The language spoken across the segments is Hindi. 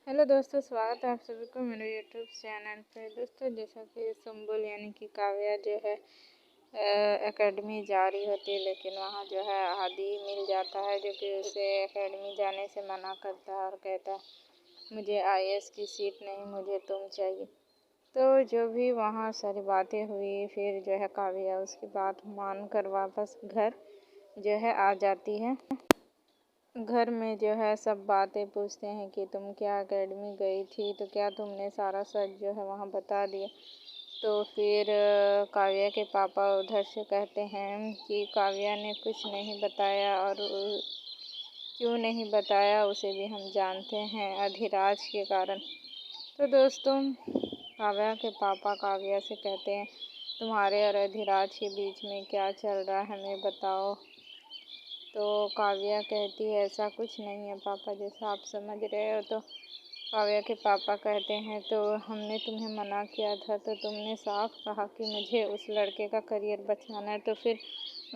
हेलो दोस्तों, स्वागत है आप सभी को मेरे यूट्यूब चैनल पे। दोस्तों, जैसा कि सुम्बुल यानी कि काव्या जो है एकेडमी जा रही होती है, लेकिन वहाँ जो है आदि मिल जाता है जो कि उसे एकेडमी जाने से मना करता है और कहता है मुझे आईएएस की सीट नहीं, मुझे तुम चाहिए। तो जो भी वहाँ सारी बातें हुई, फिर जो है काव्या उसकी बात मान कर वापस घर जो है आ जाती है। घर में जो है सब बातें पूछते हैं कि तुम क्या एकेडमी गई थी, तो क्या तुमने सारा सच जो है वहाँ बता दिया। तो फिर काव्या के पापा उधर से कहते हैं कि काव्या ने कुछ नहीं बताया, और क्यों नहीं बताया उसे भी हम जानते हैं, अधिराज के कारण। तो दोस्तों, काव्या के पापा काव्या से कहते हैं तुम्हारे और अधिराज के बीच में क्या चल रहा है, हमें बताओ। तो काव्या कहती है ऐसा कुछ नहीं है पापा, जैसा आप समझ रहे हो। तो काव्या के पापा कहते हैं तो हमने तुम्हें मना किया था, तो तुमने साफ कहा कि मुझे उस लड़के का करियर बचाना है, तो फिर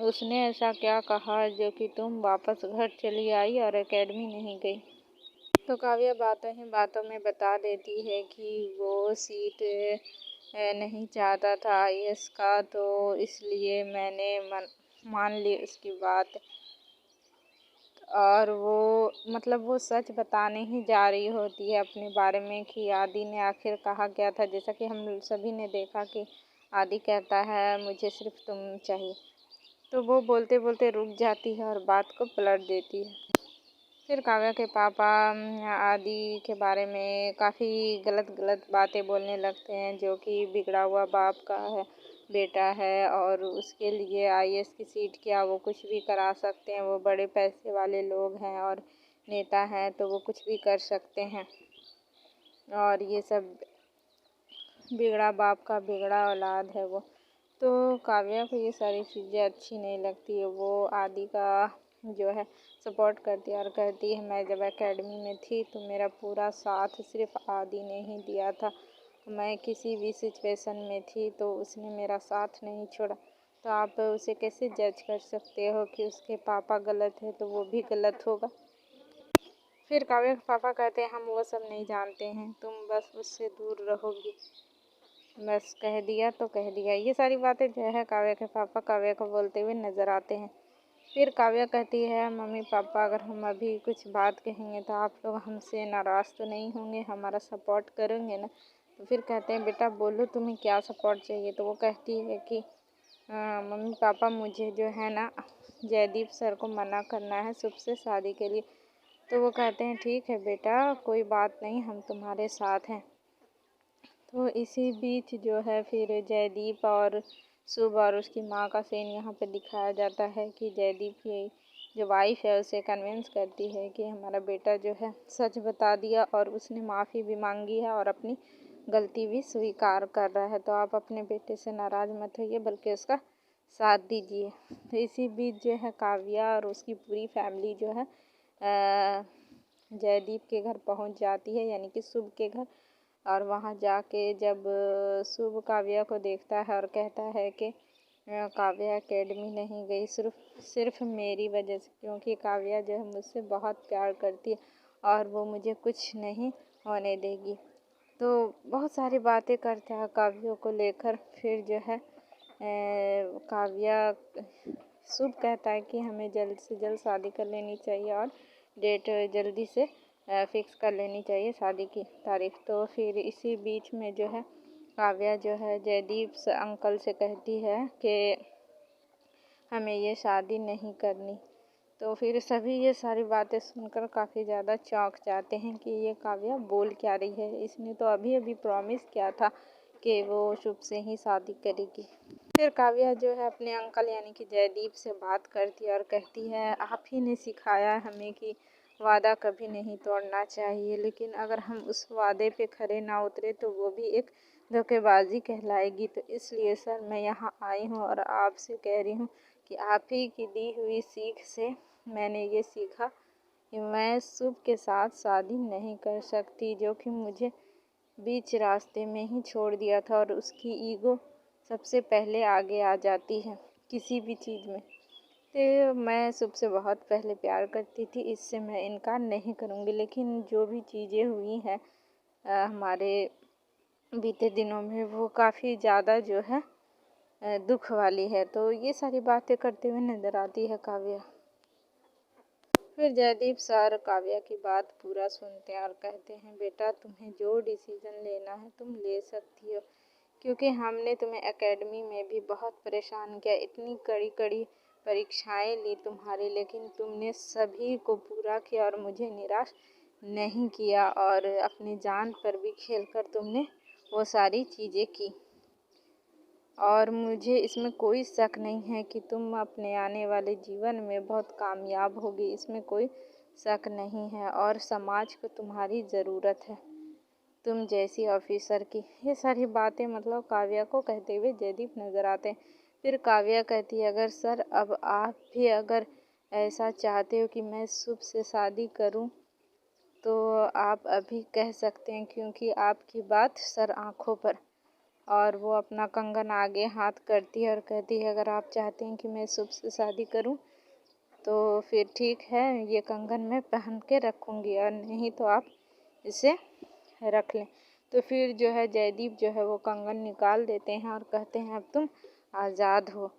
उसने ऐसा क्या कहा जो कि तुम वापस घर चली आई और एकेडमी नहीं गई। तो काव्या बातों ही बातों में बता देती है कि वो सीट नहीं चाहता था आईएएस का, तो इसलिए मैंने मान ली उसकी बात। और वो सच बताने ही जा रही होती है अपने बारे में कि आदि ने आखिर कहा क्या था। जैसा कि हम सभी ने देखा कि आदि कहता है मुझे सिर्फ तुम चाहिए, तो वो बोलते बोलते रुक जाती है और बात को पलट देती है। फिर काव्या के पापा आदि के बारे में काफ़ी गलत गलत बातें बोलने लगते हैं, जो कि बिगड़ा हुआ बाप का है बेटा है, और उसके लिए आईएएस की सीट क्या वो कुछ भी करा सकते हैं, वो बड़े पैसे वाले लोग हैं और नेता हैं, तो वो कुछ भी कर सकते हैं। और ये सब बिगड़ा बाप का बिगड़ा औलाद है वो। तो काव्या को ये सारी चीज़ें अच्छी नहीं लगती है। वो आदि का जो है सपोर्ट करती है और कहती है मैं जब एकेडमी में थी तो मेरा पूरा साथ सिर्फ आदि ने ही दिया था। मैं किसी भी सिचुएशन में थी तो उसने मेरा साथ नहीं छोड़ा। तो आप उसे कैसे जज कर सकते हो कि उसके पापा गलत है तो वो भी गलत होगा। फिर काव्या के पापा कहते हैं हम वो सब नहीं जानते हैं, तुम बस उससे दूर रहोगी। बस कह दिया तो कह दिया। ये सारी बातें जो है काव्या के पापा काव्या को बोलते हुए नज़र आते हैं। फिर काव्या कहती है मम्मी पापा अगर हम अभी कुछ बात कहेंगे तो आप लोग हमसे नाराज़ तो नहीं होंगे, हमारा सपोर्ट करेंगे ना। तो फिर कहते हैं बेटा बोलो तुम्हें क्या सपोर्ट चाहिए। तो वो कहती है कि मम्मी पापा मुझे जो है ना जयदीप सर को मना करना है शुभ से शादी के लिए। तो वो कहते हैं ठीक है बेटा, कोई बात नहीं, हम तुम्हारे साथ हैं। तो इसी बीच जो है फिर जयदीप और शुभ और उसकी माँ का सीन यहाँ पे दिखाया जाता है कि जयदीप की जो वाइफ है उसे कन्विंस करती है कि हमारा बेटा जो है सच बता दिया और उसने माफ़ी भी मांगी है और अपनी गलती भी स्वीकार कर रहा है। तो आप अपने बेटे से नाराज़ मत होइए बल्कि उसका साथ दीजिए। तो इसी बीच जो है काव्या और उसकी पूरी फैमिली जो है जयदीप के घर पहुँच जाती है, यानी कि शुभ के घर। और वहाँ जाके जब शुभ काव्या को देखता है और कहता है कि काव्या एकेडमी नहीं गई सिर्फ मेरी वजह से, क्योंकि काव्या जो है मुझसे बहुत प्यार करती है और वो मुझे कुछ नहीं होने देगी। तो बहुत सारी बातें करता है काव्या को लेकर। फिर जो है काव्या शुभ कहता है कि हमें जल्द से जल्द शादी कर लेनी चाहिए और डेट जल्दी से फिक्स कर लेनी चाहिए शादी की तारीख। तो फिर इसी बीच में जो है काव्या जो है जयदीप से अंकल से कहती है कि हमें ये शादी नहीं करनी। तो फिर सभी ये सारी बातें सुनकर काफ़ी ज़्यादा चौंक जाते हैं कि ये काव्या बोल क्या रही है, इसने तो अभी अभी प्रॉमिस किया था कि वो शुभ से ही शादी करेगी। फिर काव्या जो है अपने अंकल यानी कि जयदीप से बात करती है और कहती है आप ही ने सिखाया हमें कि वादा कभी नहीं तोड़ना चाहिए, लेकिन अगर हम उस वादे पे खरे ना उतरे तो वो भी एक धोखेबाजी कहलाएगी। तो इसलिए सर मैं यहाँ आई हूँ और आपसे कह रही हूँ कि आप ही की दी हुई सीख से मैंने ये सीखा कि मैं शुभ के साथ शादी नहीं कर सकती, जो कि मुझे बीच रास्ते में ही छोड़ दिया था। और उसकी ईगो सबसे पहले आगे आ जाती है किसी भी चीज़ में। तो मैं शुभ से बहुत पहले प्यार करती थी, इससे मैं इनकार नहीं करूँगी। लेकिन जो भी चीज़ें हुई हैं हमारे बीते दिनों में, वो काफ़ी ज़्यादा जो है दुख वाली है। तो ये सारी बातें करते हुए नज़र आती है काव्या। फिर जयदीप सर काव्या की बात पूरा सुनते हैं और कहते हैं, बेटा तुम्हें जो डिसीज़न लेना है तुम ले सकती हो, क्योंकि हमने तुम्हें एकेडमी में भी बहुत परेशान किया, इतनी कड़ी कड़ी परीक्षाएं ली तुम्हारी, लेकिन तुमने सभी को पूरा किया और मुझे निराश नहीं किया, और अपनी जान पर भी खेलकर तुमने वो सारी चीज़ें की। और मुझे इसमें कोई शक नहीं है कि तुम अपने आने वाले जीवन में बहुत कामयाब होगी, इसमें कोई शक नहीं है, और समाज को तुम्हारी ज़रूरत है, तुम जैसी ऑफिसर की। ये सारी बातें मतलब काव्या को कहते हुए जयदीप नज़र आते हैं। फिर काव्या कहती है, अगर सर अब आप भी अगर ऐसा चाहते हो कि मैं शुभ से शादी करूं, तो आप अभी कह सकते हैं, क्योंकि आपकी बात सर आंखों पर। और वो अपना कंगन आगे हाथ करती है और कहती है, अगर आप चाहते हैं कि मैं शुभ से शादी करूं, तो फिर ठीक है, ये कंगन मैं पहन के रखूंगी, और नहीं तो आप इसे रख लें। तो फिर जो है जयदीप जो है वो कंगन निकाल देते हैं और कहते हैं, अब तुम आज़ाद हो,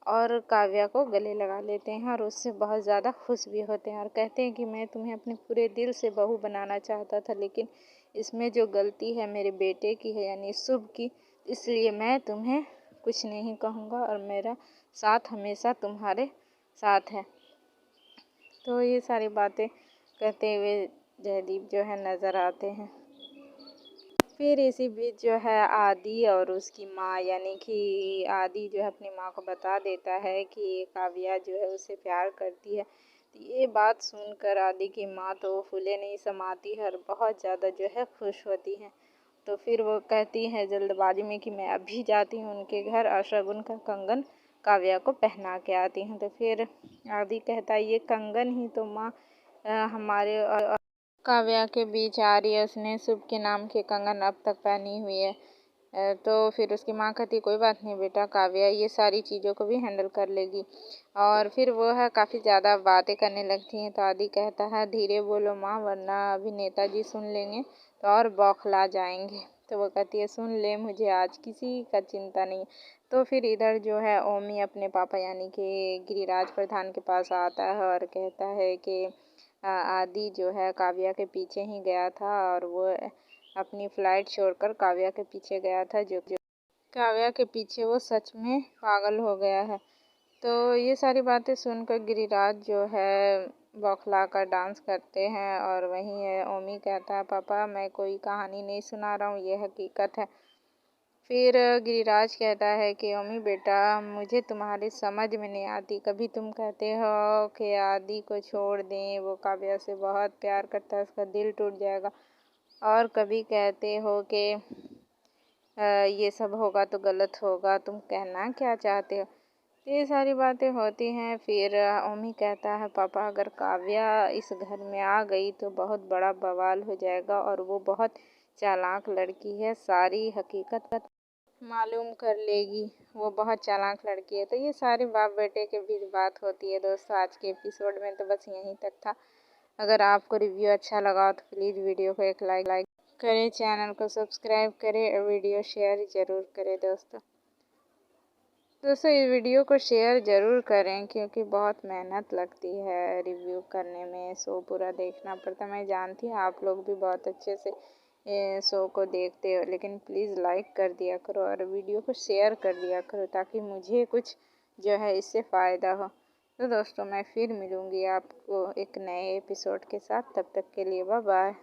और काव्या को गले लगा लेते हैं और उससे बहुत ज़्यादा खुश भी होते हैं और कहते हैं कि मैं तुम्हें अपने पूरे दिल से बहू बनाना चाहता था, लेकिन इसमें जो गलती है मेरे बेटे की है, यानी शुभ की, इसलिए मैं तुम्हें कुछ नहीं कहूँगा और मेरा साथ हमेशा तुम्हारे साथ है। तो ये सारी बातें कहते हुए जयदीप जो है नज़र आते हैं। फिर इसी बीच जो है आदि और उसकी माँ, यानी कि आदि जो है अपनी माँ को बता देता है कि काव्या जो है उसे प्यार करती है। तो ये बात सुनकर आदि की माँ तो फूले नहीं समाती है और बहुत ज़्यादा जो है खुश होती है। तो फिर वो कहती है जल्दबाजी में कि मैं अभी जाती हूँ उनके घर और शगुन का कंगन काव्या को पहना के आती हूँ। तो फिर आदि कहता है, ये कंगन ही तो माँ हमारे और काव्या के बीच आ रही है, उसने शुभ के नाम के कंगन अब तक पहनी हुई है। तो फिर उसकी माँ कहती, कोई बात नहीं बेटा, काव्या ये सारी चीज़ों को भी हैंडल कर लेगी। और फिर वो है काफ़ी ज़्यादा बातें करने लगती हैं। तो आदि कहता है, धीरे बोलो माँ, वरना अभी नेताजी सुन लेंगे तो और बौखला जाएंगे। तो वो कहती है, सुन ले, मुझे आज किसी का चिंता नहीं। तो फिर इधर जो है ओमी अपने पापा यानी कि गिरिराज प्रधान के पास आता है और कहता है कि आदि जो है काव्या के पीछे ही गया था, और वो अपनी फ़्लाइट छोड़कर काव्या के पीछे गया था, जो काव्या के पीछे वो सच में पागल हो गया है। तो ये सारी बातें सुनकर गिरिराज जो है बौखला कर डांस करते हैं, और वहीं है ओमी कहता है, पापा मैं कोई कहानी नहीं सुना रहा हूँ, ये हकीकत है। फिर गिरिराज कहता है कि ओमी बेटा, मुझे तुम्हारी समझ में नहीं आती, कभी तुम कहते हो कि आदि को छोड़ दें, वो काव्या से बहुत प्यार करता है, उसका दिल टूट जाएगा, और कभी कहते हो कि ये सब होगा तो गलत होगा, तुम कहना क्या चाहते हो। ये सारी बातें होती हैं। फिर ओमी कहता है, पापा अगर काव्या इस घर में आ गई तो बहुत बड़ा बवाल हो जाएगा, और वो बहुत चालाक लड़की है, सारी हकीकत मालूम कर लेगी, वो बहुत चालाक लड़की है। तो ये सारे बाप बेटे के बीच बात होती है। दोस्तों आज के एपिसोड में तो बस यहीं तक था। अगर आपको रिव्यू अच्छा लगा तो प्लीज़ वीडियो को एक लाइक करें, चैनल को सब्सक्राइब करें और वीडियो शेयर ज़रूर करें। दोस्तों इस वीडियो को शेयर ज़रूर करें, क्योंकि बहुत मेहनत लगती है रिव्यू करने में, शो पूरा देखना पड़ता है। मैं जानती हूँ आप लोग भी बहुत अच्छे से शो को देखते हो, लेकिन प्लीज़ लाइक कर दिया करो और वीडियो को शेयर कर दिया करो, ताकि मुझे कुछ जो है इससे फ़ायदा हो। तो दोस्तों मैं फिर मिलूँगी आपको एक नए एपिसोड के साथ, तब तक के लिए बाय बाय।